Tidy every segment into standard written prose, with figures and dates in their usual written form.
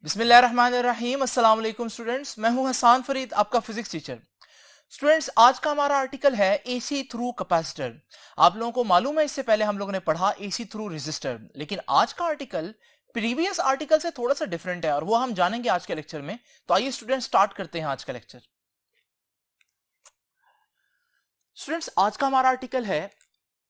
बिस्मिल्लाहिर्रहमानिर्रहीम। अस्सलाम वालेकुम स्टूडेंट्स, मैं हूं हसान फरीद, आपका फिजिक्स टीचर। स्टूडेंट्स, आज का हमारा आर्टिकल है एसी थ्रू कैपेसिटर। आप लोगों को मालूम है इससे पहले हम लोगों ने पढ़ा एसी थ्रू रेजिस्टर, लेकिन आज का आर्टिकल प्रीवियस आर्टिकल से थोड़ा सा डिफरेंट है और वो हम जानेंगे आज के लेक्चर में। तो आइए स्टूडेंट्स स्टार्ट करते हैं आज का लेक्चर। स्टूडेंट्स, आज का हमारा आर्टिकल है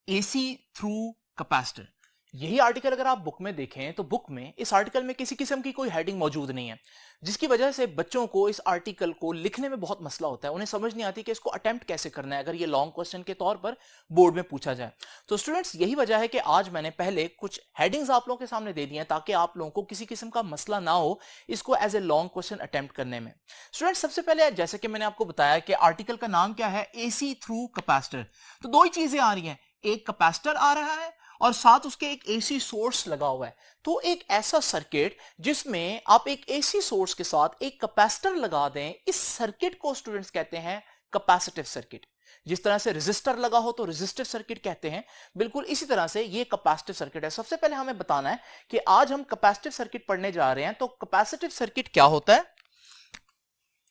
एसी थ्रू कैपेसिटर। यही आर्टिकल अगर आप बुक में देखें तो बुक में इस आर्टिकल में किसी किस्म की कोई हेडिंग मौजूद नहीं है, जिसकी वजह से बच्चों को इस आर्टिकल को लिखने में बहुत मसला होता है। उन्हें समझ नहीं आती कि इसको अटेम्प्ट कैसे करना है अगर ये लॉन्ग क्वेश्चन के तौर पर बोर्ड में पूछा जाए। तो स्टूडेंट्स, यही वजह है कि आज मैंने पहले कुछ हेडिंग्स आप लोगों के सामने दे दी हैं ताकि आप लोगों को किसी किस्म का मसला ना हो इसको as a long question attempt करने में। स्टूडेंट्स, सबसे पहले जैसे कि मैंने आपको बताया कि आर्टिकल का नाम क्या है, एसी थ्रू कैपेसिटर। तो दो ही चीजें आ रही हैं, एक कैपेसिटर आ रहा है और साथ उसके एक एसी सोर्स लगा हुआ है। तो एक ऐसा सर्किट जिसमें आप एक एसी सोर्स के साथ एक कैपेसिटर लगा दें, इस सर्किट को स्टूडेंट्स कहते हैं कैपेसिटिव सर्किट। जिस तरह से रेजिस्टर लगा हो तो रेजिस्टिव सर्किट कहते हैं, बिल्कुल इसी तरह से ये कैपेसिटिव सर्किट है। सबसे पहले हमें बताना है कि आज हम कैपेसिटिव सर्किट पढ़ने जा रहे हैं। तो कैपेसिटिव सर्किट क्या होता है?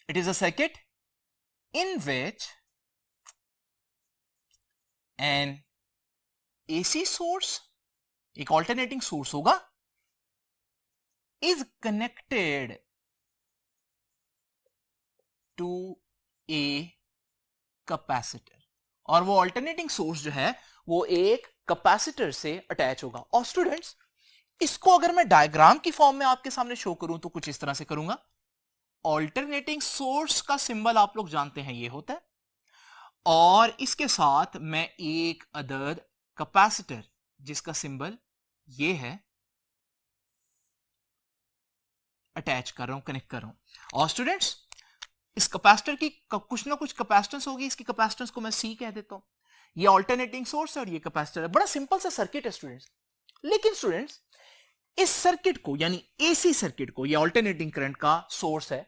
It is a circuit in which an AC source, एक ऑल्टरनेटिंग सोर्स होगा, is connected to a capacitor, और वो ऑल्टरनेटिंग सोर्स जो है वो एक कैपेसिटर से अटैच होगा। और स्टूडेंट्स, इसको अगर मैं डायग्राम की फॉर्म में आपके सामने शो करूं तो कुछ इस तरह से करूंगा। ऑल्टरनेटिंग सोर्स का सिंबल आप लोग जानते हैं ये होता है, और इसके साथ मैं एक अदद कैपेसिटर जिसका सिंबल ये है अटैच कर रहा हूं, कनेक्ट कर रहा हूं। और स्टूडेंट्स, इस कैपेसिटर की कुछ ना कुछ कैपेसिटेंस होगी, इसकी कैपेसिटेंस को मैं सी कह देता हूं। ये ऑल्टरनेटिंग सोर्स है और ये कैपेसिटर है। बड़ा सिंपल सा सर्किट है स्टूडेंट्स। लेकिन स्टूडेंट्स, इस सर्किट को यानी एसी सर्किट को, ये ऑल्टरनेटिंग करंट का सोर्स है,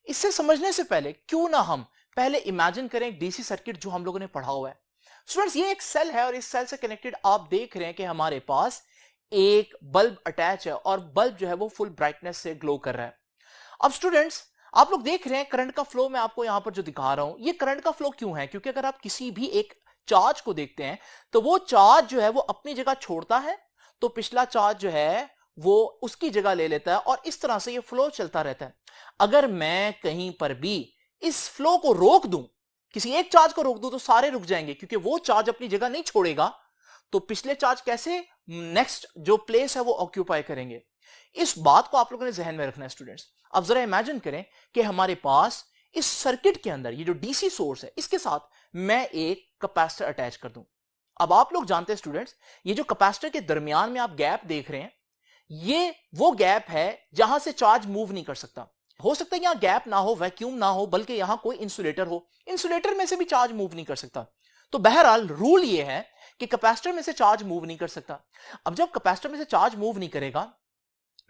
इसे समझने से पहले क्यों ना हम पहले इमेजिन करें एक डीसी सर्किट जो हम लोगों ने पढ़ा हुआ है। स्टूडेंट्स, ये एक सेल है और इस सेल से कनेक्टेड आप देख रहे हैं कि हमारे पास एक बल्ब अटैच है और बल्ब जो है वो फुल ब्राइटनेस से ग्लो कर रहा है। अब स्टूडेंट्स, आप लोग देख रहे हैं करंट का फ्लो मैं आपको यहां पर जो दिखा रहा हूं, ये करंट का फ्लो क्यों है? क्योंकि अगर आप किसी भी एक चार्ज को देखते हैं तो वो चार्ज जो है वो अपनी जगह छोड़ता है तो पिछला चार्ज जो है वो उसकी जगह ले लेता है और इस तरह से ये फ्लो चलता रहता है। अगर मैं कहीं पर भी इस फ्लो को रोक दूं, किसी एक चार्ज को रोक दूं, तो सारे रुक जाएंगे क्योंकि वो चार्ज अपनी जगह नहीं छोड़ेगा। तो पिछले चार्ज कैसे नेक्स्ट जो प्लेस है वो ऑक्यूपाई करेंगे? इस बात को आप लोगों ने जहन में रखना है स्टूडेंट्स। अब जरा इमेजिन करें कि हमारे पास इस सर्किट के अंदर ये जो डीसी सोर्स है इसके साथ मैं एक कैपेसिटर अटैच कर दूं। अब आप लोग जानते हैं स्टूडेंट्स, ये जो कैपेसिटर के दरमियान में आप गैप देख रहे हैं, ये वो गैप है जहां से चार्ज मूव नहीं कर सकता। हो सकता है यहां गैप ना हो, वैक्यूम ना हो, बल्कि यहां कोई इंसुलेटर हो, इंसुलेटर में से भी चार्ज मूव नहीं कर सकता। तो बहरहाल रूल ये है कि कैपेसिटर में से चार्ज मूव नहीं कर सकता। अब जब कैपेसिटर में से चार्ज मूव नहीं करेगा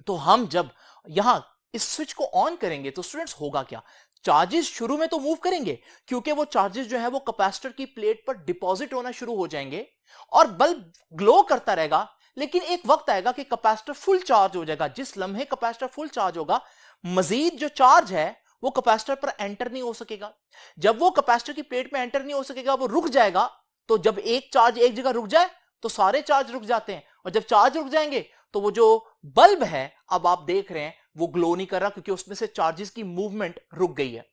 तो हम जब यहां इस स्विच को ऑन करेंगे तो स्टूडेंट्स होगा क्या? चार्जेस शुरू में तो मूव करेंगे क्योंकि वो चार्जेस जो है वो कैपेसिटर की प्लेट पर डिपॉजिट होना शुरू हो जाएंगे और बल्ब ग्लो करता रहेगा। लेकिन एक वक्त आएगा कि कैपेसिटर फुल चार्ज हो जाएगा। जिस लम्हे कैपेसिटर फुल चार्ज होगा, मजीद जो चार्ज है वो कैपेसिटर पर एंटर नहीं हो सकेगा। जब वो कैपेसिटर की प्लेट में एंटर नहीं हो सकेगा, वो रुक जाएगा। तो जब एक चार्ज एक जगह रुक जाए तो सारे चार्ज रुक जाते हैं, और जब चार्ज रुक जाएंगे तो वो जो बल्ब है, अब आप देख रहे हैं, वो ग्लो नहीं कर रहा क्योंकि उसमें से चार्जेस की मूवमेंट रुक गई है।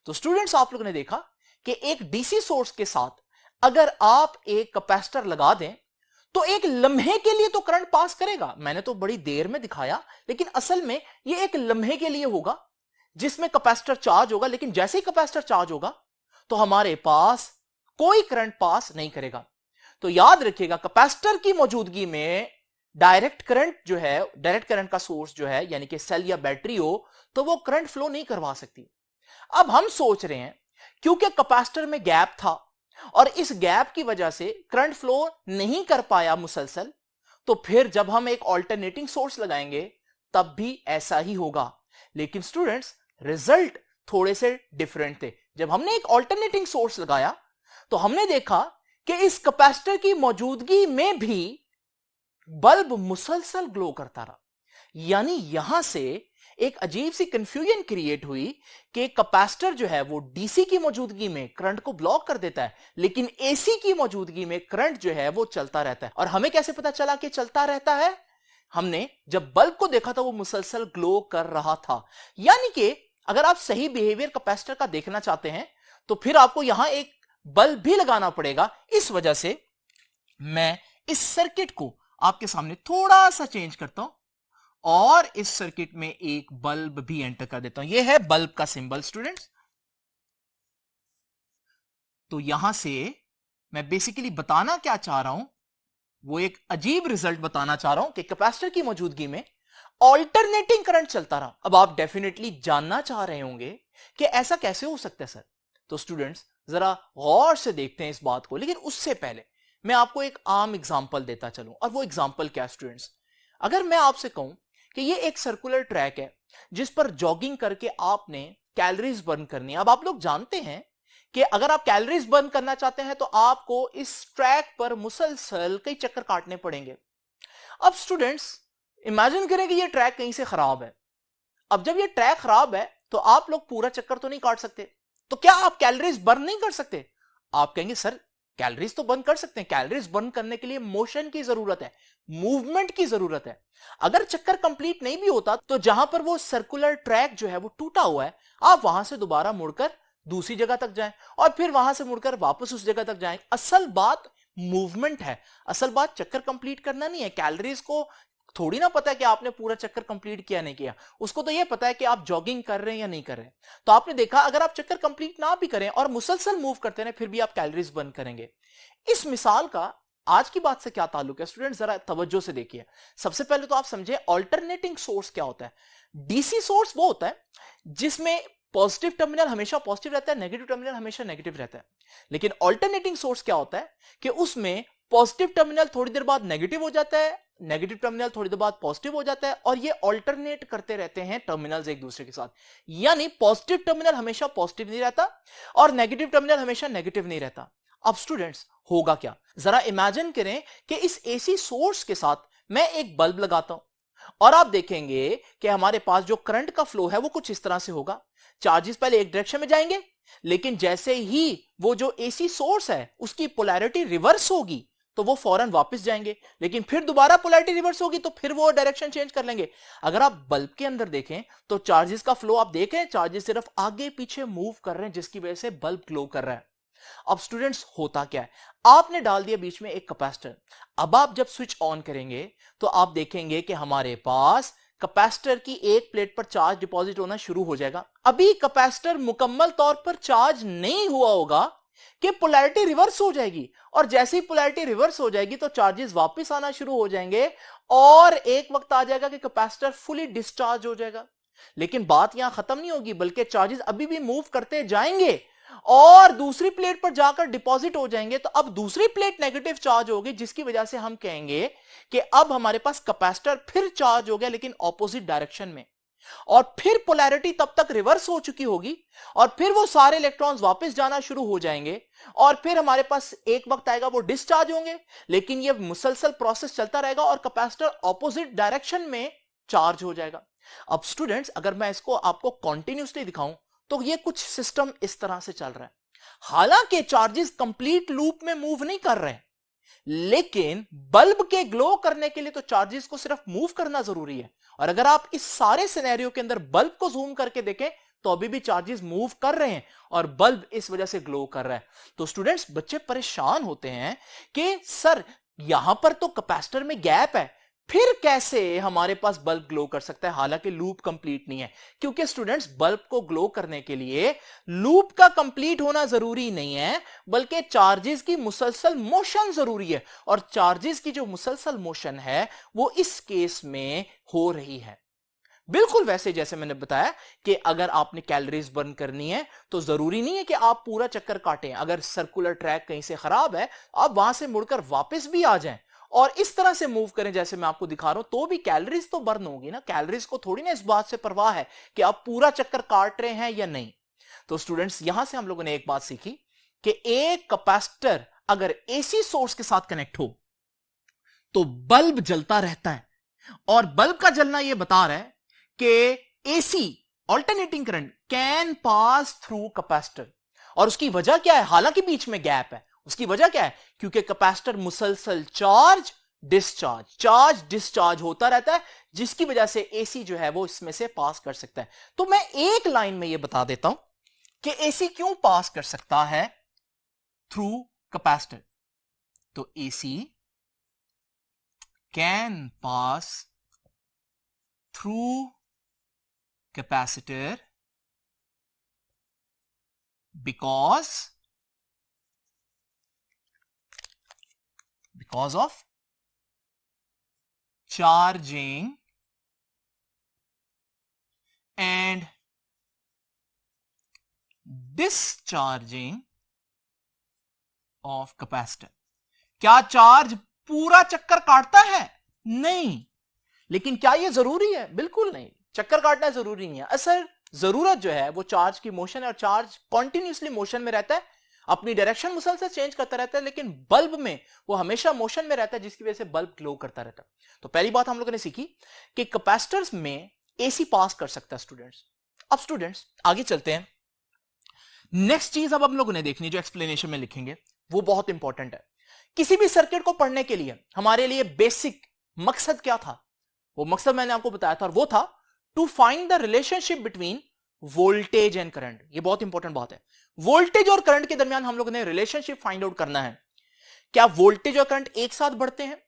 तो स्टूडेंट्स, आप लोगों ने देखा कि एक डीसी सोर्स के साथ अगर आप एक कैपेसिटर लगा दें तो एक लम्हे के लिए तो करंट पास करेगा। मैंने तो बड़ी देर में दिखाया, लेकिन असल में ये एक लम्हे के लिए होगा जिसमें कैपेसिटर चार्ज होगा। लेकिन जैसे ही कैपेसिटर चार्ज होगा तो हमारे पास कोई करंट पास नहीं करेगा। तो याद रखिएगा, कैपेसिटर की मौजूदगी में डायरेक्ट करंट जो है, डायरेक्ट करंट का सोर्स जो है यानी कि सेल या बैटरी हो, तो वो करंट फ्लो नहीं करवा सकती। अब हम सोच रहे हैं क्योंकि कैपेसिटर में गैप था और इस गैप की वजह से करंट फ्लो नहीं कर पाया मुसलसल, तो फिर जब हम एक ऑल्टरनेटिंग सोर्स लगाएंगे तब भी ऐसा ही होगा। लेकिन स्टूडेंट्स, रिजल्ट थोड़े से डिफरेंट थे। जब हमने एक ऑल्टरनेटिंग सोर्स लगाया तो हमने देखा कि इस कैपेसिटर की मौजूदगी में भी बल्ब मुसलसल ग्लो करता रहा। यानी यहां से एक अजीब सी कंफ्यूजन क्रिएट हुई कि कैपेसिटर जो है वो डीसी की मौजूदगी में करंट को ब्लॉक कर देता है, लेकिन एसी की मौजूदगी में करंट जो है वो चलता रहता है। और हमें कैसे पता चला कि चलता रहता है? हमने जब बल्ब को देखा था वो मुसलसल ग्लो कर रहा था। यानी कि अगर आप सही बिहेवियर कैपेसिटर का देखना चाहते हैं तो फिर आपको यहां एक बल्ब भी लगाना पड़ेगा। इस वजह से मैं इस सर्किट को आपके सामने थोड़ा सा चेंज करता हूं और इस सर्किट में एक बल्ब भी एंटर कर देता हूं। यह है बल्ब का सिंबल स्टूडेंट्स। तो यहां से मैं बेसिकली बताना क्या चाह रहा हूं, वो एक अजीब रिजल्ट बताना चाह रहा हूं कि कैपेसिटर की मौजूदगी में ऑल्टरनेटिंग करंट चलता रहा। अब आप डेफिनेटली जानना चाह रहे होंगे कि ऐसा कैसे हो सकता है सर। तो स्टूडेंट्स जरा गौर से देखते हैं इस बात को, लेकिन उससे पहले मैं आपको एक आम एग्जांपल देता चलूं। और वो एग्जांपल क्या स्टूडेंट्स, अगर मैं आपसे कहूं कि ये एक सर्कुलर ट्रैक है जिस पर जॉगिंग करके आपने कैलोरीज बर्न करनी है। अब आप लोग जानते हैं कि अगर आप कैलोरीज बर्न करना चाहते हैं तो आपको इस ट्रैक पर मुसलसल कई चक्कर काटने पड़ेंगे। अब स्टूडेंट्स इमेजिन करें कि ये ट्रैक कहीं से खराब है। अब जब ये ट्रैक खराब है तो आप लोग पूरा चक्कर तो नहीं काट सकते, तो क्या आप कैलोरीज बर्न नहीं कर सकते? आप कहेंगे सर कैलोरीज तो बर्न कर सकते हैं। कैलोरीज बर्न करने के लिए मोशन की जरूरत है, मूवमेंट की जरूरत है। अगर चक्कर कंप्लीट नहीं भी होता तो जहां पर वो सर्कुलर ट्रैक जो है वो टूटा हुआ है, आप वहां से दोबारा मुड़कर दूसरी जगह तक जाएं और फिर वहां से मुड़कर वापस उस जगह तक जाएं। असल बात मूवमेंट है, असल बात चक्कर कंप्लीट करना नहीं है। कैलोरीज को थोड़ी ना पता है कि आपने पूरा चक्कर कंप्लीट किया नहीं किया, उसको तो यह पता है कि आप जॉगिंग कर रहे हैं या नहीं कर रहे हैं। तो आपने देखा अगर आप चक्कर कंप्लीट ना भी करें और मुसलसल मूव करते रहे फिर भी आप कैलोरीज बर्न करेंगे। इस मिसाल का आज की बात से क्या ताल्लुक है स्टूडेंट, जरा तवज्जो से देखिए। सबसे पहले तो आप समझे ऑल्टरनेटिंग सोर्स क्या होता है। डीसी सोर्स वो होता है जिसमें पॉजिटिव टर्मिनल हमेशा पॉजिटिव रहता है, नेगेटिव टर्मिनल हमेशा नेगेटिव रहता है। लेकिन ऑल्टरनेटिंग सोर्स क्या होता है कि उसमें पॉजिटिव टर्मिनल थोड़ी देर बाद नेगेटिव हो जाता है, नेगेटिव टर्मिनल थोड़ी देर बाद पॉजिटिव हो जाता है और ये ऑल्टरनेट करते रहते हैं टर्मिनल्स एक दूसरे के साथ। यानी पॉजिटिव टर्मिनल हमेशा पॉजिटिव नहीं रहता और नेगेटिव टर्मिनल हमेशा नेगेटिव नहीं रहता। अब स्टूडेंट्स होगा क्या, जरा इमेजिन करें कि इस एसी सोर्स के साथ मैं एक बल्ब लगाता हूं और आप देखेंगे कि हमारे पास जो करंट का फ्लो है वो कुछ इस तरह से होगा। चार्जेस पहले एक डायरेक्शन में जाएंगे, लेकिन जैसे ही वो जो एसी सोर्स है उसकी पोलैरिटी रिवर्स होगी तो वो फौरन वापस जाएंगे, लेकिन फिर दोबारा पोलैरिटी रिवर्स होगी तो फिर वो डायरेक्शन चेंज कर लेंगे। अगर आप बल्ब के अंदर देखें तो चार्जेस का फ्लो आप देखें, चार्जेस सिर्फ आगे पीछे मूव कर रहे हैं जिसकी वजह से बल्ब ग्लो कर रहा है। अब स्टूडेंट्स होता क्या है, आपने डाल दिया बीच में एक कैपेसिटर। अब आप जब स्विच ऑन करेंगे तो आप देखेंगे कि हमारे पास कैपेसिटर की एक प्लेट पर चार्ज डिपॉजिट होना शुरू हो जाएगा। अभी कैपेसिटर मुकम्मल तौर पर चार्ज नहीं हुआ होगा कि पोलैरिटी रिवर्स हो जाएगी और जैसे ही पोलैरिटी रिवर्स हो जाएगी तो चार्जेस वापस आना शुरू हो जाएंगे और एक वक्त आ जाएगा कि कैपेसिटर फुली डिस्चार्ज हो जाएगा। लेकिन बात यहां खत्म नहीं होगी, बल्कि चार्जेस अभी भी मूव करते जाएंगे और दूसरी प्लेट पर जाकर डिपॉजिट हो जाएंगे। तो अब दूसरी प्लेट नेगेटिव चार्ज होगी जिसकी वजह से हम कहेंगे कि अब हमारे पास कैपेसिटर फिर चार्ज हो गया लेकिन ऑपोजिट डायरेक्शन में, और फिर पोलैरिटी तब तक रिवर्स हो चुकी होगी और फिर वो सारे इलेक्ट्रॉन्स वापस जाना शुरू हो जाएंगे और फिर हमारे पास एक वक्त आएगा वो डिस्चार्ज होंगे। लेकिन ये मुसलसल प्रोसेस चलता रहेगा और कैपेसिटर ऑपोजिट डायरेक्शन में चार्ज हो जाएगा। अब स्टूडेंट्स अगर मैं इसको आपको कॉन्टिन्यूसली दिखाऊं तो ये कुछ सिस्टम इस तरह से चल रहा है। हालांकि चार्जेस कंप्लीट लूप में मूव नहीं कर रहे, लेकिन बल्ब के ग्लो करने के लिए तो चार्जेस को सिर्फ मूव करना जरूरी है। और अगर आप इस सारे सिनेरियो के अंदर बल्ब को जूम करके देखें तो अभी भी चार्जेस मूव कर रहे हैं और बल्ब इस वजह से ग्लो कर रहा है। तो स्टूडेंट्स बच्चे परेशान होते हैं कि सर यहां पर तो कैपेसिटर में गैप है, फिर कैसे हमारे पास बल्ब ग्लो कर सकता है, हालांकि लूप कंप्लीट नहीं है। क्योंकि स्टूडेंट्स बल्ब को ग्लो करने के लिए लूप का कंप्लीट होना जरूरी नहीं है, बल्कि चार्जेस की मुसलसल मोशन जरूरी है। और चार्जेस की जो मुसलसल मोशन है वो इस केस में हो रही है बिल्कुल वैसे जैसे मैंने बताया कि अगर आपने कैलोरीज बर्न करनी है तो जरूरी नहीं है कि आप पूरा चक्कर काटें। अगर सर्कुलर ट्रैक कहीं से खराब है आप वहां से मुड़कर वापस भी आ जाएं और इस तरह से मूव करें जैसे मैं आपको दिखा रहा हूं, तो भी कैलोरीज तो बर्न होगी ना। कैलोरीज को थोड़ी ना इस बात से परवाह है कि आप पूरा चक्कर काट रहे हैं या नहीं। तो स्टूडेंट्स यहां से हम लोगों ने एक बात सीखी कि एक कैपेसिटर अगर एसी सोर्स के साथ कनेक्ट हो तो बल्ब जलता रहता है और बल्ब का जलना यह बता रहा है कि AC alternating current can pass through capacitor, और उसकी वजह क्या है? हालांकि बीच में गैप है, उसकी वजह क्या है? क्योंकि कैपेसिटर मुसलसल चार्ज डिस्चार्ज होता रहता है, जिसकी वजह से एसी जो है वो इसमें से पास कर सकता है। तो मैं एक लाइन में ये बता देता हूं कि एसी क्यों पास कर सकता है थ्रू कैपेसिटर। तो AC can pass through capacitor because of charging and discharging of capacitor। क्या चार्ज पूरा चक्कर काटता है? नहीं। लेकिन क्या यह जरूरी है? बिल्कुल नहीं, चक्कर काटना जरूरी नहीं है। असल जरूरत जो है वो चार्ज की मोशन है, और चार्ज कॉन्टिन्यूसली मोशन में रहता है, अपनी डायरेक्शन मुसलसल चेंज करता रहता है, लेकिन बल्ब में वो हमेशा मोशन में रहता है, जिसकी वजह से बल्ब ग्लो करता रहता है। तो पहली बात हम लोगों ने सीखी कि कैपेसिटर्स में एसी पास कर सकता है स्टूडेंट्स। अब स्टूडेंट्स आगे चलते हैं। नेक्स्ट चीज अब हम लोगों ने देखनी, जो एक्सप्लेनेशन में लिखेंगे वो बहुत इंपॉर्टेंट है। किसी भी सर्किट को पढ़ने के लिए हमारे लिए बेसिक मकसद क्या था? वो मकसद मैंने आपको बताया था, और वो था to find the relationship between voltage and current. ये बहुत इंपॉर्टेंट बात है। वोल्टेज और करंट के दरमियान हम लोगों ने रिलेशनशिप फाइंड आउट करना है। क्या वोल्टेज और करंट एक साथ बढ़ते हैं?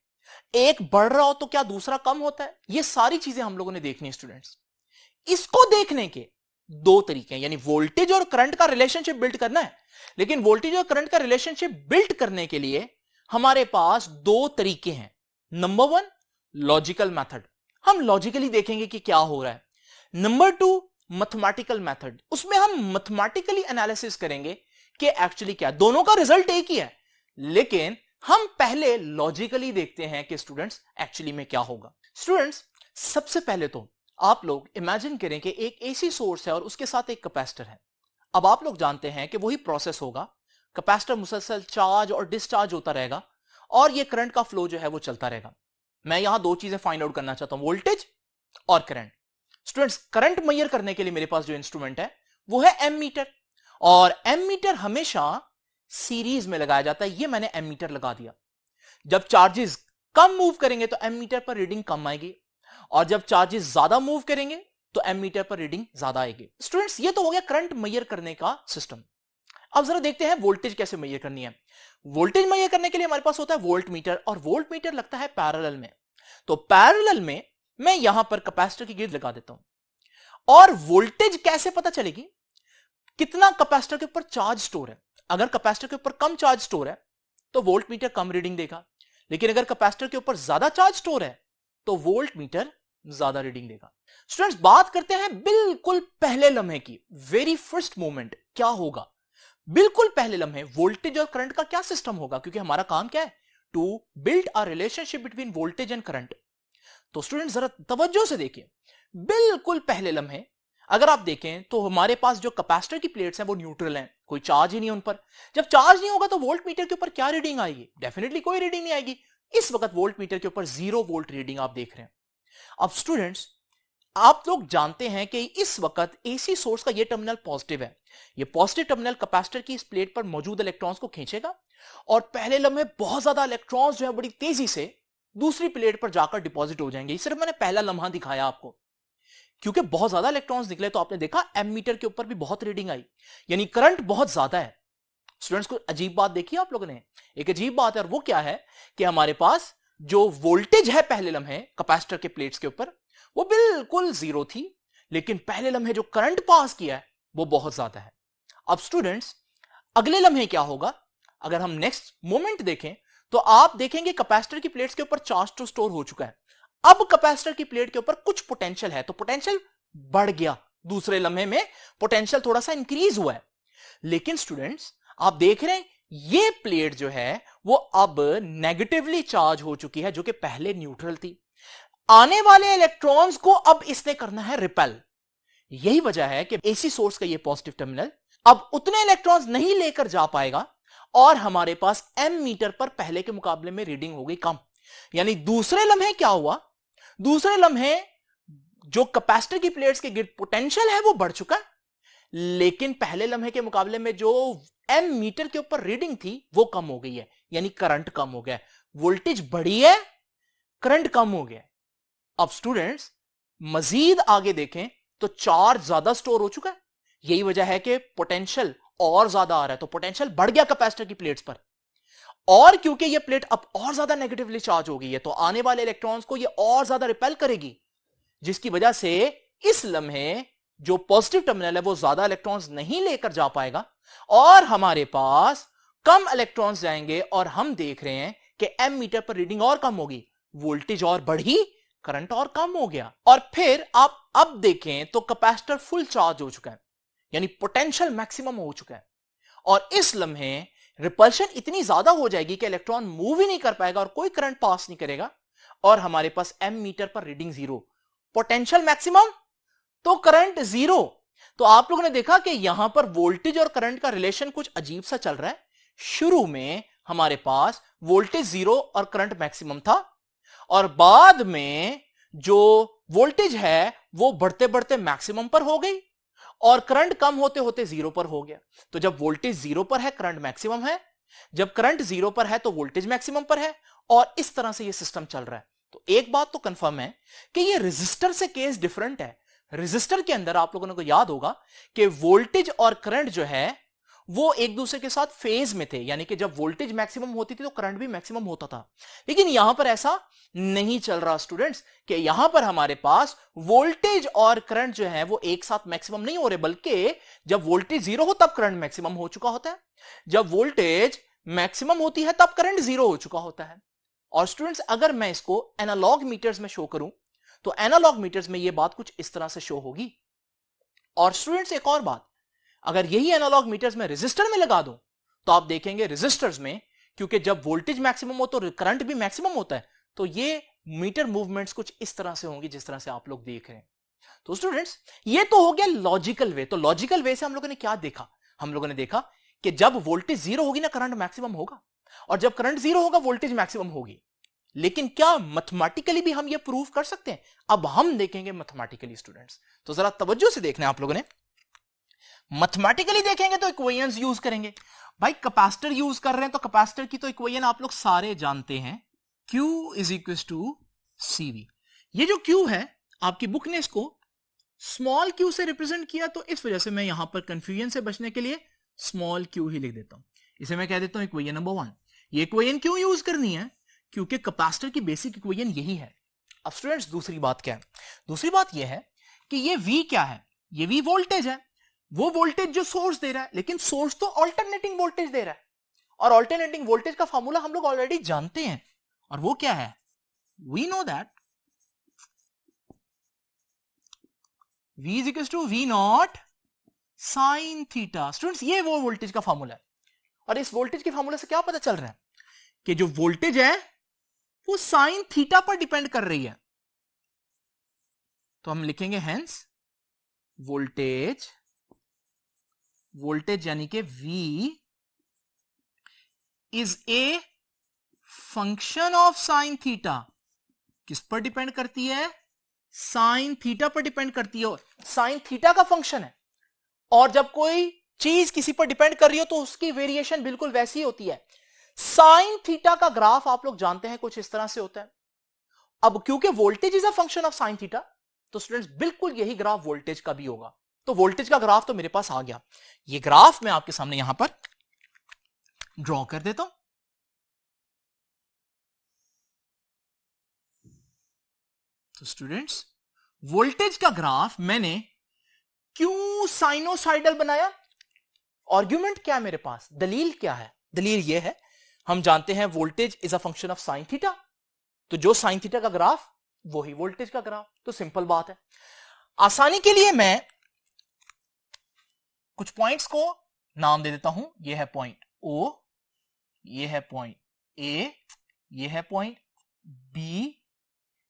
एक बढ़ रहा हो तो क्या दूसरा कम होता है? ये सारी चीजें हम लोगों ने देखनी है स्टूडेंट्स। इसको देखने के दो तरीके हैं, यानी वोल्टेज और करंट का रिलेशनशिप बिल्ड करना है। लेकिन वोल्टेज और करंट का रिलेशनशिप बिल्ड करने के लिए हमारे पास दो तरीके हैं। नंबर वन, लॉजिकल मेथड, हम लॉजिकली देखेंगे कि क्या हो रहा है। नंबर टू, मैथमेटिकल मेथड, उसमें हम मैथमेटिकली एनालिसिस करेंगे कि एक्चुअली क्या, दोनों का रिजल्ट एक ही है, लेकिन हम पहले लॉजिकली देखते हैं कि स्टूडेंट्स एक्चुअली में क्या होगा। स्टूडेंट्स सबसे पहले तो आप लोग इमेजिन करें कि एक एसी सोर्स है और उसके साथ एक कैपेसिटर है। अब आप लोग जानते हैं कि वही प्रोसेस होगा, कैपेसिटर मुसलसल चार्ज और डिस्चार्ज होता रहेगा, और ये करंट का फ्लो जो है वो चलता रहेगा। मैं यहां दो चीजें फाइंड आउट करना चाहता हूं, वोल्टेज और करंट। स्टूडेंट्स करंट मेजर करने के लिए मेरे पास जो इंस्ट्रूमेंट है वो है एमीटर, और एमीटर हमेशा सीरीज में लगाया जाता है। ये मैंने एमीटर लगा दिया। जब चार्जेस कम मूव करेंगे तो एमीटर पर रीडिंग कम आएगी, और जब चार्जेस ज्यादा मूव करेंगे तो एमीटर पर रीडिंग ज्यादा आएगी। स्टूडेंट्स ये तो हो गया करंट मेजर करने का सिस्टम। अब जरा देखते हैं वोल्टेज कैसे मेजर करनी है। वोल्टेज मेजर करने के लिए हमारे पास होता है वोल्ट मीटर, और वोल्ट मीटर लगता है पैरेलल में। तो पैरेलल में मैं यहां पर कैपेसिटर की गिर्द लगा देता हूं। और वोल्टेज कैसे पता चलेगी? कितना कैपेसिटर के ऊपर चार्ज स्टोर है। अगर कैपेसिटर के ऊपर कम चार्ज स्टोर है तो वोल्ट मीटर कम रीडिंग देगा, लेकिन अगर कैपेसिटर के ऊपर ज्यादा चार्ज स्टोर है तो वोल्ट मीटर ज्यादा रीडिंग देगा। स्टूडेंट्स बात करते हैं बिल्कुल पहले लम्हे की, वेरी फर्स्ट मोमेंट क्या होगा। बिल्कुल पहले लम्हे वोल्टेज और करंट का क्या सिस्टम होगा, क्योंकि हमारा काम क्या है, to build a relationship between voltage and current. तो स्टूडेंट जरा तवज्जो से देखिए, बिल्कुल पहले लम्हे अगर आप देखें तो हमारे पास जो कैपेसिटर की प्लेट्स हैं वो न्यूट्रल हैं, कोई चार्ज ही नहीं उन पर। जब चार्ज नहीं होगा तो वोल्ट मीटर के ऊपर क्या रीडिंग आएगी? डेफिनेटली कोई रीडिंग नहीं आएगी। इस वक्त वोल्ट मीटर के ऊपर 0 वोल्ट रीडिंग आप देख रहे हैं। अब स्टूडेंट्स आप लोग जानते हैं कि इस वक्त एसी सोर्स का ये टर्मिनल पॉजिटिव है। ये पॉजिटिव टर्मिनल कैपेसिटर की इस प्लेट पर मौजूद इलेक्ट्रॉन्स को खींचेगा, और पहले लम्हे बहुत ज्यादा इलेक्ट्रॉन्स जो है बड़ी तेजी से दूसरी प्लेट पर जाकर डिपॉजिट हो जाएंगे। सिर्फ मैंने पहला लम्हा दिखाया आपको, क्योंकि बहुत ज्यादा इलेक्ट्रॉन्स निकले तो आपने देखा एमीटर के ऊपर भी बहुत रीडिंग आई, यानी करंट बहुत ज्यादा है। स्टूडेंट्स को अजीब बात देखी आप लोगों ने, एक अजीब बात है, और वो क्या है कि हमारे पास जो वोल्टेज है पहले लम्हे कैपेसिटर के प्लेट्स के ऊपर वो बिल्कुल 0 थी, लेकिन पहले लम्हे जो करंट पास किया है वो बहुत ज्यादा है। अब स्टूडेंट्स अगले लम्हे क्या होगा? अगर हम नेक्स्ट मोमेंट देखें तो आप देखेंगे कैपेसिटर की प्लेट्स के ऊपर चार्ज तो स्टोर हो चुका है। अब कैपेसिटर की प्लेट के ऊपर कुछ पोटेंशियल है, तो पोटेंशियल बढ़ गया, दूसरे लम्हे में पोटेंशियल थोड़ा सा इंक्रीज हुआ है। लेकिन स्टूडेंट्स आप देख रहे हैं ये प्लेट जो है वो अब नेगेटिवली चार्ज हो चुकी है, जो कि पहले न्यूट्रल थी। आने वाले इलेक्ट्रॉन्स को अब इसने करना है रिपेल। यही वजह है कि एसी सोर्स का ये पॉजिटिव टर्मिनल अब उतने इलेक्ट्रॉन्स नहीं लेकर जा पाएगा, और हमारे पास एम मीटर पर पहले के मुकाबले में रीडिंग हो गई कम। यानी दूसरे लम्हे क्या हुआ? दूसरे लम्हे जो कैपेसिटर की प्लेट्स के गिर पोटेंशियल है वो बढ़ चुका है, लेकिन पहले लम्हे के मुकाबले में जो एम मीटर के ऊपर रीडिंग थी वो कम हो गई है, यानी करंट कम हो गया है। वोल्टेज बढ़ी है, करंट कम हो गया है। अब स्टूडेंट्स मजीद आगे देखें तो चार्ज ज्यादा स्टोर हो चुका है, यही वजह है कि पोटेंशियल और ज्यादा आ रहा है, तो पोटेंशियल बढ़ गया कैपेसिटर की प्लेट्स पर। और क्योंकि ये प्लेट अब और ज्यादा नेगेटिवली चार्ज हो गई है, तो आने वाले इलेक्ट्रॉन्स को ये और ज्यादा रिपेल करेगी, जिसकी वजह से इस लम्हे जो पॉजिटिव टर्मिनल है वो ज्यादा इलेक्ट्रॉन्स नहीं लेकर जा पाएगा और हमारे पास कम इलेक्ट्रॉन्स जाएंगे। और हम देख रहे हैं कि एम मीटर पर रीडिंग और कम होगी, वोल्टेज और बढ़ी, करंट और कम हो गया। और फिर आप अब देखें तो कैपेसिटर फुल चार्ज हो चुका है, यानी पोटेंशियल मैक्सिमम हो चुका है, और इस लम्हे रिपल्शन इतनी ज्यादा हो जाएगी कि इलेक्ट्रॉन मूव ही नहीं कर पाएगा और कोई करंट पास नहीं करेगा, और हमारे पास एम मीटर पर रीडिंग 0, पोटेंशियल मैक्सिमम तो करंट 0। तो आप लोगों ने देखा कि यहां पर वोल्टेज और करंट का रिलेशन कुछ अजीब सा चल रहा है। शुरू में हमारे पास वोल्टेज 0 और करंट मैक्सिमम था, और बाद में जो वोल्टेज है वो बढ़ते बढ़ते मैक्सिमम पर हो गई और करंट कम होते होते 0 पर हो गया। तो जब वोल्टेज 0 पर है करंट मैक्सिमम है, जब करंट 0 पर है तो वोल्टेज मैक्सिमम पर है, और इस तरह से ये सिस्टम चल रहा है। तो एक बात तो कंफर्म है कि ये रेजिस्टर से केस डिफरेंट है। रेजिस्टर के अंदर आप लोगों को याद होगा कि वोल्टेज और करंट जो है वो एक दूसरे के साथ फेज में थे, यानी कि जब वोल्टेज मैक्सिमम होती थी तो करंट भी मैक्सिमम होता था। लेकिन यहां पर ऐसा नहीं चल रहा स्टूडेंट्स, कि यहां पर हमारे पास वोल्टेज और करंट जो है वो एक साथ मैक्सिमम नहीं हो रहे, बल्कि जब वोल्टेज 0 हो तब करंट मैक्सिमम हो चुका होता है, जब वोल्टेज मैक्सिमम होती है तब करंट 0 हो चुका होता है। और स्टूडेंट्स अगर मैं इसको एनालॉग मीटर्स में शो करूं तो एनालॉग मीटर्स में यह बात कुछ इस तरह से शो होगी। और स्टूडेंट्स एक और बात, अगर यही एनालॉग मीटर्स में रेजिस्टर में लगा दूं तो आप देखेंगे रेजिस्टर्स में, क्योंकि जब वोल्टेज मैक्सिमम हो तो करंट भी मैक्सिमम होता है, तो ये मीटर मूवमेंट्स कुछ इस तरह से होंगी जिस तरह से आप लोग देख रहे हैं। तो स्टूडेंट्स ये तो हो गया लॉजिकल वे। तो लॉजिकल वे से हम लोगों ने क्या देखा? हम लोगों ने देखा कि जब वोल्टेज 0 होगी ना करंट मैक्सिमम होगा, और जब करंट 0 होगा वोल्टेज मैक्सिमम होगी। लेकिन क्या मैथमेटिकली भी हम ये प्रूव कर सकते हैं? अब हम देखेंगे मैथमेटिकली स्टूडेंट्स, तो जरा तवज्जो से देखना है आप लोगों ने। मैथमेटिकली देखेंगे तो इक्वेशंस यूज करेंगे। भाई कैपेसिटर यूज कर रहे हैं तो कैपेसिटर की तो इक्वेशन आप लोग सारे जानते हैं, Q is equal to CV। ये जो Q है आपकी बुक ने इसको स्मॉल q से रिप्रेजेंट किया, तो इस वजह से मैं यहां पर कंफ्यूजन से बचने के लिए स्मॉल q ही लिख देता हूं। इसे मैं कह देता हूं इक्वेशन नंबर 1। ये इक्वेशन क्यों यूज करनी है? क्योंकि कैपेसिटर की बेसिक इक्वेशन यही है। अब स्टूडेंट्स दूसरी बात क्या है? दूसरी बात यह है कि ये V क्या है? ये V वोल्टेज है, वो वोल्टेज जो सोर्स दे रहा है, लेकिन सोर्स तो अल्टरनेटिंग वोल्टेज दे रहा है, और अल्टरनेटिंग वोल्टेज का फॉर्मूला हम लोग ऑलरेडी जानते हैं, और वो क्या है? We know that V is equal to V nought sine theta. Students ये वो वोल्टेज का फॉर्मूला है, और इस वोल्टेज के फॉर्मूला से क्या पता चल रहा है कि जो वोल्टेज है वो साइन थीटा पर डिपेंड कर रही है। तो हम लिखेंगे हेंस वोल्टेज, वोल्टेज यानी कि V is a function of sine theta. किस पर डिपेंड करती है? साइन थीटा पर डिपेंड करती है, साइन थीटा का फंक्शन है। और जब कोई चीज किसी पर डिपेंड कर रही हो तो उसकी वेरिएशन बिल्कुल वैसी ही होती है। साइन थीटा का ग्राफ आप लोग जानते हैं कुछ इस तरह से होता है। अब क्योंकि voltage is a function of sine theta, तो स्टूडेंट्स बिल्कुल यही ग्राफ वोल्टेज का भी होगा। तो वोल्टेज का ग्राफ तो मेरे पास आ गया, ये ग्राफ मैं आपके सामने यहां पर ड्रॉ कर देता हूं। तो स्टूडेंट्स वोल्टेज का ग्राफ मैंने क्यों साइनोसाइडल बनाया? आर्गुमेंट क्या है मेरे पास? दलील क्या है? दलील यह है, हम जानते हैं voltage is a function of sine theta, तो जो साइन थीटा का ग्राफ वही वोल्टेज का ग्राफ। तो सिंपल बात है। आसानी के लिए मैं कुछ पॉइंट्स को नाम दे देता हूं। यह है पॉइंट O, यह है पॉइंट A, यह है पॉइंट B,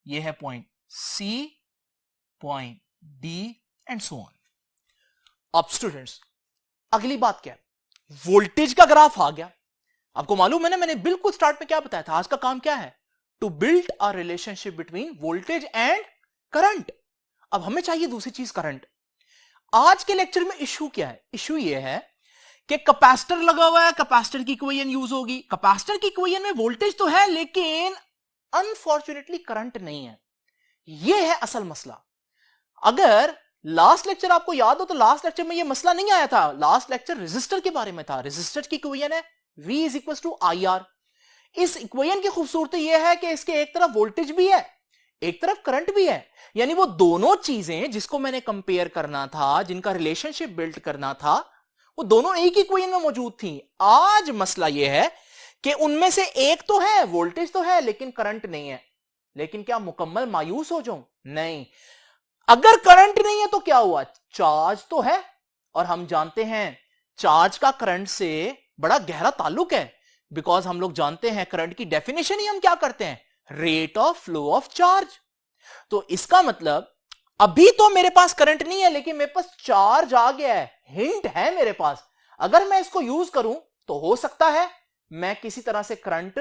यह है point C, point D and so on. अब स्टूडेंट्स अगली बात क्या है? वोल्टेज का ग्राफ आ गया। आपको मालूम है ना, मैंने बिल्कुल स्टार्ट में क्या बताया था? आज का काम क्या है? To build a relationship between voltage and current. अब हमें चाहिए दूसरी चीज करंट। आज के लेक्चर में इश्यू क्या है? इश्यू ये है कि कैपेसिटर लगा हुआ है, कैपेसिटर की इक्वेशन यूज होगी। कैपेसिटर की इक्वेशन में वोल्टेज तो है लेकिन अनफॉर्चुनेटली करंट नहीं है। यह है असल मसला। अगर लास्ट लेक्चर आपको याद हो तो लास्ट लेक्चर में यह मसला नहीं आया था। लास्ट लेक्चर रेजिस्टर के बारे में था। रेजिस्टर की इक्वेशन है V is equal to IR। इस इक्वेशन की खूबसूरती यह है कि इसके एक तरफ वोल्टेज भी है, एक तरफ करंट भी है। यानी वो दोनों चीजें जिसको मैंने कंपेयर करना था, जिनका रिलेशनशिप बिल्ड करना था, वो दोनों एक ही इक्वेशन में मौजूद थी। आज मसला यह है कि उनमें से एक तो है, वोल्टेज तो है लेकिन करंट नहीं है। लेकिन क्या मुकम्मल मायूस हो जाऊं? नहीं। अगर करंट नहीं है तो क्या हुआ? चार्ज तो है, और हम जानते हैं चार्ज का करंट से बड़ा गहरा ताल्लुक है। बिकॉज हम लोग जानते हैं करंट की डेफिनेशन ही हम क्या करते हैं? Rate of flow of charge. तो इसका मतलब अभी तो मेरे पास करंट नहीं है लेकिन मेरे पास चार्ज आ गया है, हिंट है मेरे पास। अगर मैं इसको यूज करूं तो हो सकता है मैं किसी तरह से करंट